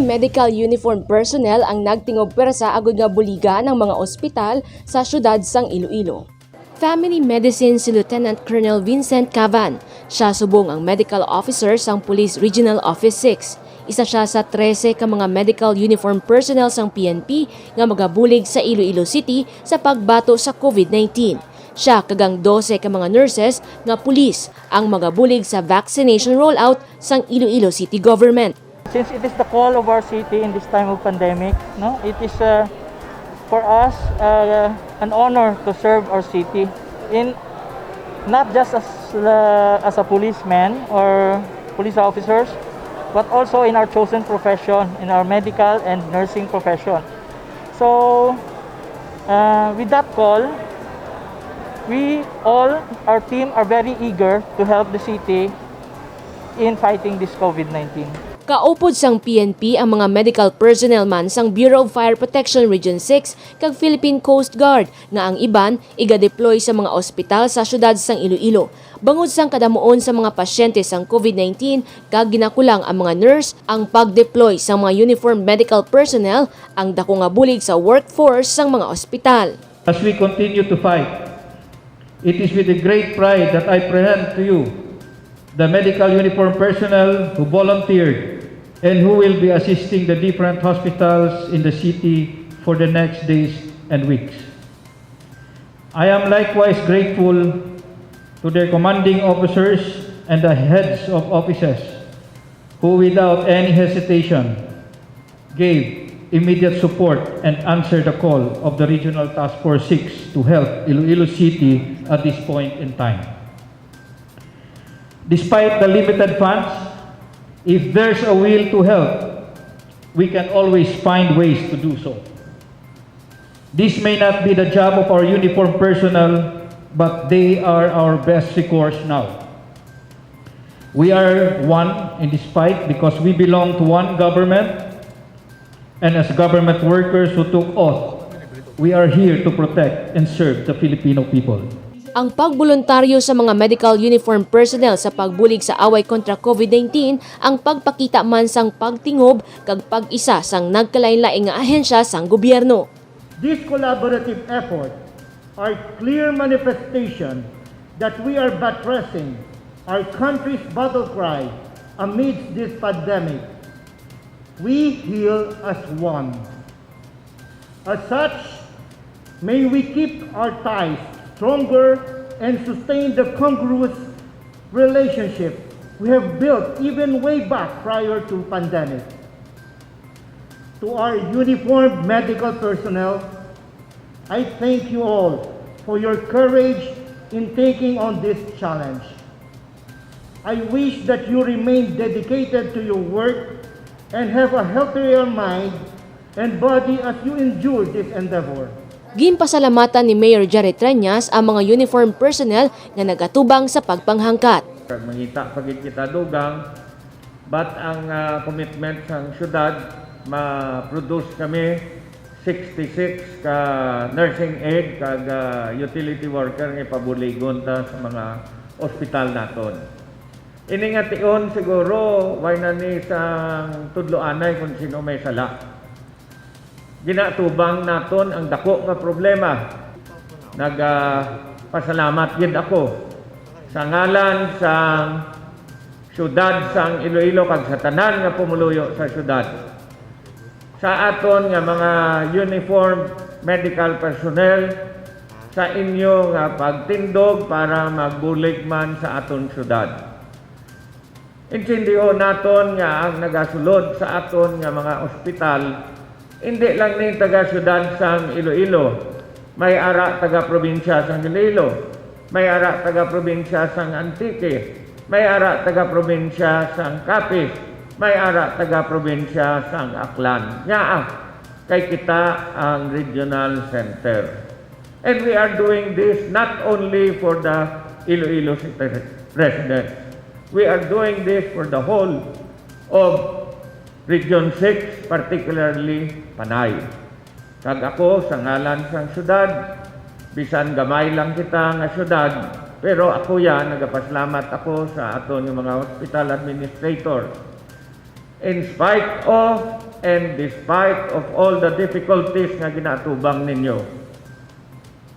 medical uniform personnel ang nagtingob pwersa agud nga buliga ng mga ospital sa syudad sang Iloilo. Family Medicine si Lieutenant Colonel Vincent Cavan. Siya subong ang medical officer sang Police Regional Office 6. Isa siya sa 13 ka mga medical uniform personnel sang PNP nga magabulig sa Iloilo City sa pagbato sa COVID-19. Siya kagang 12 ka mga nurses nga pulis ang magabulig sa vaccination rollout sang Iloilo City Government. Since it is the call of our city in this time of pandemic, no, it is for us an honor to serve our city in not just as a policeman or police officers, but also in our chosen profession, in our medical and nursing profession. So, with that call, our team are very eager to help the city in fighting this COVID-19. Kaupod sang PNP ang mga medical personnel man sang Bureau of Fire Protection Region 6 kag Philippine Coast Guard nga ang iban iga-deploy sa mga ospital sa syudad sang Iloilo. Bangod sang kadamuon sa mga pasyente sang COVID-19 kag ginakulang ang mga nurse, ang pag-deploy sa mga uniformed medical personnel ang dako nga bulig sa workforce sang mga ospital. As we continue to fight, it is with a great pride that I present to you the medical uniform personnel who volunteered and who will be assisting the different hospitals in the city for the next days and weeks. I am likewise grateful to their commanding officers and the heads of offices who without any hesitation gave immediate support and answered the call of the Regional Task Force 6 to help Iloilo City at this point in time. Despite the limited funds, if there's a will to help, we can always find ways to do so. This may not be the job of our uniformed personnel, but they are our best recourse now. We are one in this fight because we belong to one government, and as government workers who took oath, we are here to protect and serve the Filipino people. Ang pagboluntaryo sa mga medical uniform personnel sa pagbulig sa away kontra COVID-19 ang pagpakita man sang pagtingob kag pag-isa sang nagkalain-laing nga ahensya sang gobyerno. This collaborative effort are clear manifestation that we are buttressing our country's battle cry amidst this pandemic. We heal as one. As such, may we keep our ties stronger and sustain the congruous relationship we have built even way back prior to pandemic. To our uniformed medical personnel, I thank you all for your courage in taking on this challenge. I wish that you remain dedicated to your work and have a healthier mind and body as you endure this endeavor. Ginpasalamatan ni Mayor Jared Treñas ang mga uniform personnel nga nagatubang sa pagpanghangkat. Mangita pagit kita dugang, but ang commitment ng syudad, ma-produce kami 66 ka nursing aid kag utility worker nga ipabuligon ta sa mga ospital naton. Ini nga tion siguro why na ni sang tudloanay kung sino may sala. Ginatubang naton ang dako nga problema. Pasalamat gid ako sa ngalan sang syudad sang Iloilo kag sa tanan nga pumuluyo sa syudad. Sa aton nga mga uniformed medical personnel sa inyo nga pagtindog para magbulig man sa aton syudad. Intindiho naton nga ang nagasulod sa aton nga mga ospital hindi lang ni taga-syudad sang Iloilo, may ara taga-probinsya sang Iloilo, may ara taga-probinsya sang Antique, may ara taga-probinsya sang Capiz, may ara taga-probinsya sang Aklan. Kay kita ang regional center. And we are doing this not only for the Iloilo City residents. We are doing this for the whole of Region 6, particularly Panay. Kag ako sa ngalan sang syudad, bisan gamay lang kita nga syudad, pero ako yan, nagapasalamat ako sa aton yung mga hospital administrator. In spite of And despite of all the difficulties nga ginatubang ninyo,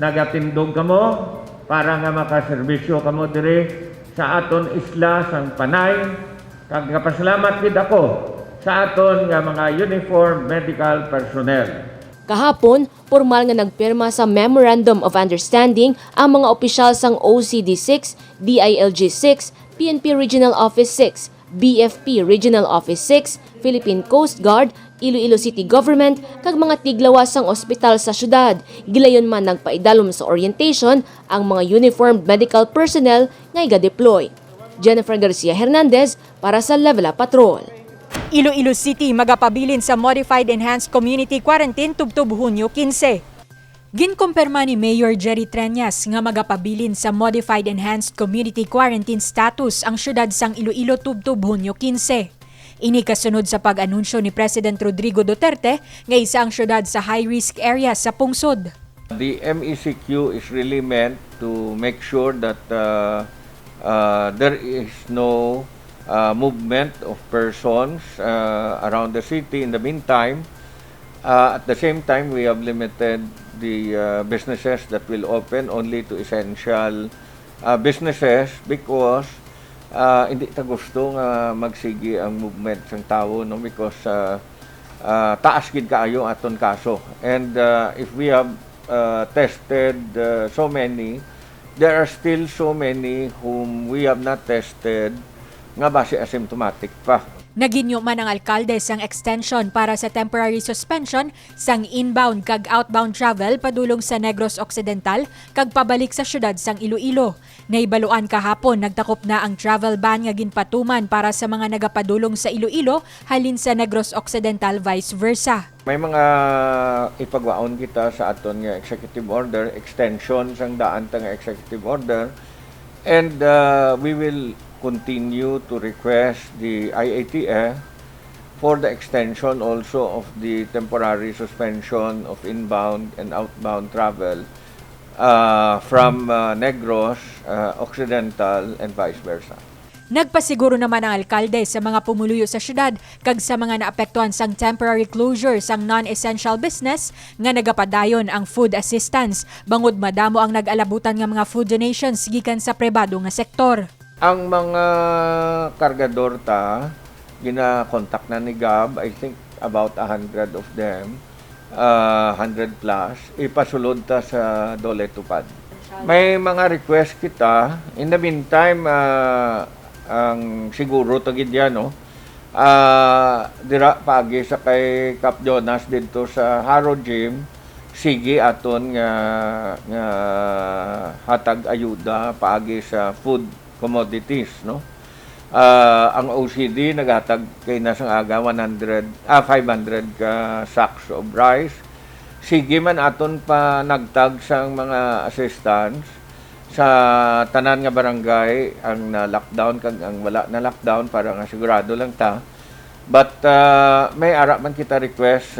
nagatindog kamo para nga makaserbisyo kamo diri sa aton isla sang Panay. Kag napasalamat gid ako sa aton nga mga uniformed medical personnel. Kahapon, formal nga nagpirma sa Memorandum of Understanding ang mga opisyal sang OCD-6, DILG-6, PNP Regional Office 6, BFP Regional Office 6, Philippine Coast Guard, Iloilo City Government, kag mga tiglawas sang ospital sa syudad. Gilayon man nagpaidalom sa orientation ang mga uniformed medical personnel nga iga-deploy. Jennifer Garcia Hernandez para sa Level Up Patrol. Iloilo City magapabilin sa Modified Enhanced Community Quarantine tubtob Hunyo 15. Ginkumpirma ni Mayor Jerry Treñas nga magapabilin sa Modified Enhanced Community Quarantine status ang syudad sang Iloilo tubtob Hunyo 15. Ini kasunod sa pag-anunsyo ni President Rodrigo Duterte nga isa ang syudad sa high-risk area sa pungsod. The MECQ is really meant to make sure that there is no movement of persons around the city. In the meantime, at the same time, we have limited the businesses that will open only to essential businesses because hindi ta gusto nga magsigi ang movement ng tao, no, because taas gid kaayo aton kaso. And if we have tested so many, there are still so many whom we have not tested nga base asymptomatic pa. Naginyo man ang alkalde sang extension para sa temporary suspension sang inbound kag outbound travel padulong sa Negros Occidental kag pabalik sa syudad sang Iloilo. Naibaluan kahapon nagtakop na ang travel ban nga ginpatuman para sa mga nagapadulong sa Iloilo halin sa Negros Occidental vice versa. May mga ipagwaon kita sa aton nga executive order, extension sang daan ta nga executive order, and we will continue to request the IATF for the extension also of the temporary suspension of inbound and outbound travel from Negros Occidental and vice versa. Nagpasiguro naman ang alkalde sa mga pumuluyo sa syudad kag sa mga naapektuhan sang temporary closure sang non-essential business nga nagapadayon ang food assistance bangod madamo ang nag-alabutan nga mga food donations gikan sa pribado nga sektor. Ang mga kargador ta, gina-contact na ni Gab, I think about 100 of them, 100 plus, ipasulod ta sa Dole Tupad. May mga request kita. In the meantime, ang siguro tagid yan, no? Dira pagi sa kay Cap Jonas dito sa Haro Gym, sige aton nga hatag ayuda paagi sa food commodities, no? Ang OCD naghatag kay nasang aga 500 ka sacks of rice. Sige man aton pa nagtag sang mga assistance sa tanan nga barangay ang na-lockdown kag ang wala na lockdown para nga sigurado lang ta. But may ara man kita request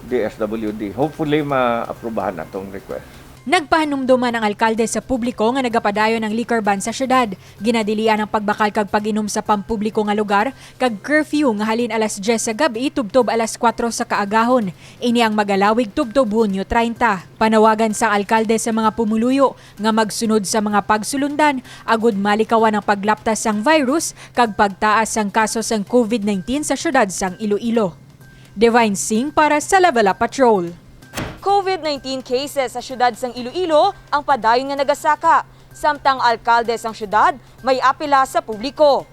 DSWD. Hopefully ma-aprobahan natong request. Nagpahanumduman ang alkalde sa publiko nga nagapadayon ng liquor ban sa syudad. Ginadilian ang pagbakal kag pag-inom sa pampubliko nga lugar kag curfew nga halin alas 10 sa gabi tubtob alas 4 sa kaagahon. Ini ang magalawig tubtob Hunyo 30. Panawagan sa alkalde sa mga pumuluyo nga magsunod sa mga pagsulundan agud malikawan ang paglaptas sang virus kag pagtaas sang kaso sang COVID-19 sa syudad sang Iloilo. Divine Singh para sa Level Up Patrol. COVID-19 cases sa syudad sang Iloilo ang padayon nga nagasaka, samtang alkalde sang syudad may apela sa publiko.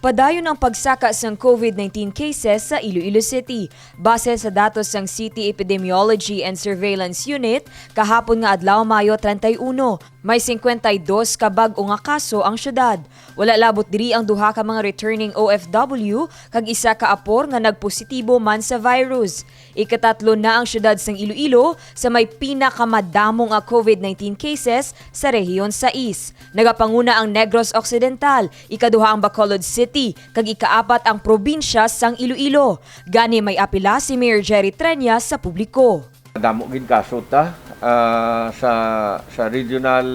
Padayon ang pagsaka sang COVID-19 cases sa Iloilo City. Base sa datos sang City Epidemiology and Surveillance Unit, kahapon nga adlaw Mayo 31, may 52 ka bag-o nga kaso ang syudad. Wala labot diri ang duha ka mga returning OFW kag isa ka apor nga nagpositibo man sa virus. Ikatatlo na ang syudad sang Iloilo sa may pinakamadamong nga COVID-19 cases sa rehiyon 6. Nagapanguna ang Negros Occidental, ikaduha ang Bacolod City, kag ikaapat ang probinsya sang Iloilo. Gani may apila si Mayor Jerry Treñas sa publiko. Damo gid kaso ta sa regional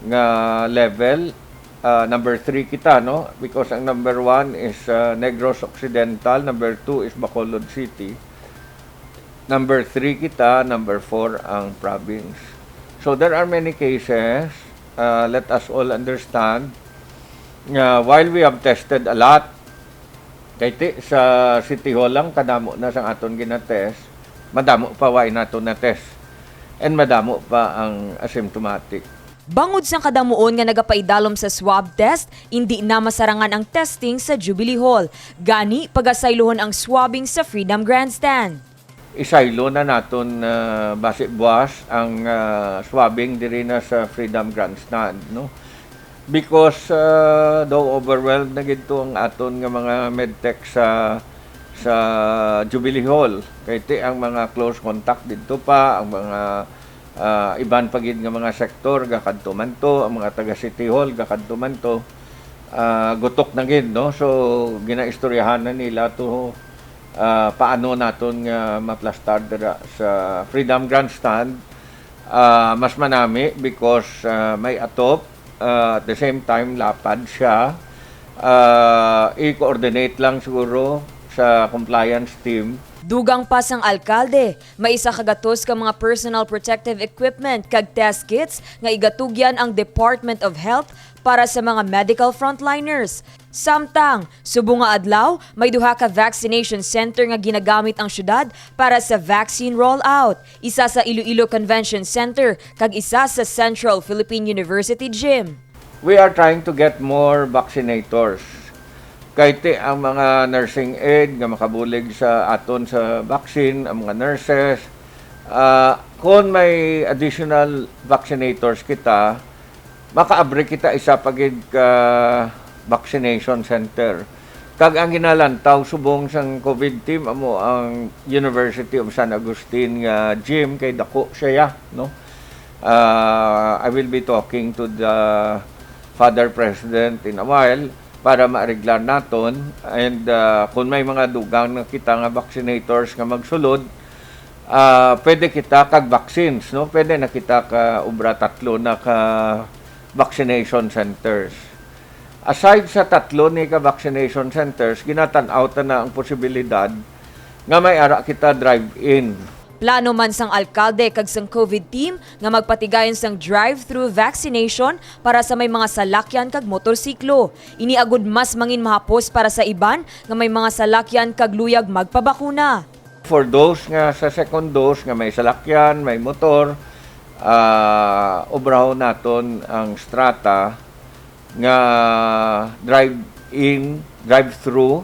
nga level. number 3 kita, no? Because ang number 1 is Negros Occidental, number 2 is Bacolod City. Number 3 kita, number 4 ang province. So there are many cases. Let us all understand. While we have tested a lot, kahit sa City Hall lang, kadamo na sang aton ginatest, madamo pa why nato na test. And madamo pa ang asymptomatic. Bangod sa kadamuon nga nagapaidalom sa swab test, hindi na masarangan ang testing sa Jubilee Hall. Gani, pagasaylohon ang swabbing sa Freedom Grandstand. Isaylo na naton base buwas ang swabbing diri na sa Freedom Grandstand, no? Because though overwhelmed na gito ang aton nga mga medtech sa Jubilee Hall, kay ang mga close contact dito pa, ang mga iban pagid nga mga sektor gakadto man to, ang mga taga City Hall gakadto man to, gutok na gid, no? So ginaistoryahan na nila to paano naton nga maplastar dira sa Freedom Grandstand. Mas manami because may atop, at the same time lapad siya. I-coordinate lang siguro sa compliance team. Dugang pa sang alkalde, may isa kagatos ka mga personal protective equipment kag test kits nga igatugyan ang Department of Health para sa mga medical frontliners. Samtang, subong nga adlaw, may duha ka vaccination center nga ginagamit ang syudad para sa vaccine rollout. Isa sa Iloilo Convention Center kag isa sa Central Philippine University Gym. We are trying to get more vaccinators. Kahit ang mga nursing aid nga makabulig sa aton sa vaccine, ang mga nurses, kung may additional vaccinators kita, makaabri kita isa pagid ka vaccination center. Kag ang ginalantaw subong sang COVID team amo ang University of San Agustin nga gym kay dako siya, no? I will be talking to the Father President in a while para ma-reglar naton, and kung may mga dugang na kita nga vaccinators nga magsulod, pwede kita kag vaccines, no? Pwede na kita ka ubra 3 na ka vaccination centers. Aside sa 3 ni ka vaccination centers, ginatan-out na ang posibilidad nga may ara kita drive-in. Plano man sang alkalde kag sang COVID team nga magpatigayon sang drive-through vaccination para sa may mga salakyan kag motorsiklo. Iniagud mas mangin mahapos para sa iban nga may mga salakyan kag luyag magpabakuna. For those nga sa second dose nga may salakyan, may motor, obraw naton ang strata nga drive-in, drive-through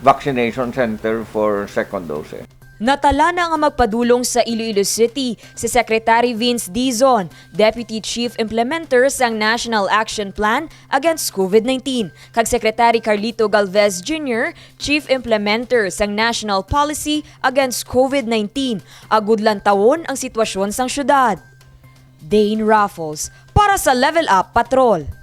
vaccination center for second dose. Natala na nga magpadulong sa Iloilo City si Secretary Vince Dizon, Deputy Chief Implementer sang National Action Plan against COVID-19, kag Secretary Carlito Galvez Jr., Chief Implementer sang National Policy against COVID-19. Agud lang tawon ang sitwasyon sang syudad. Dane Raffles para sa Level Up Patrol.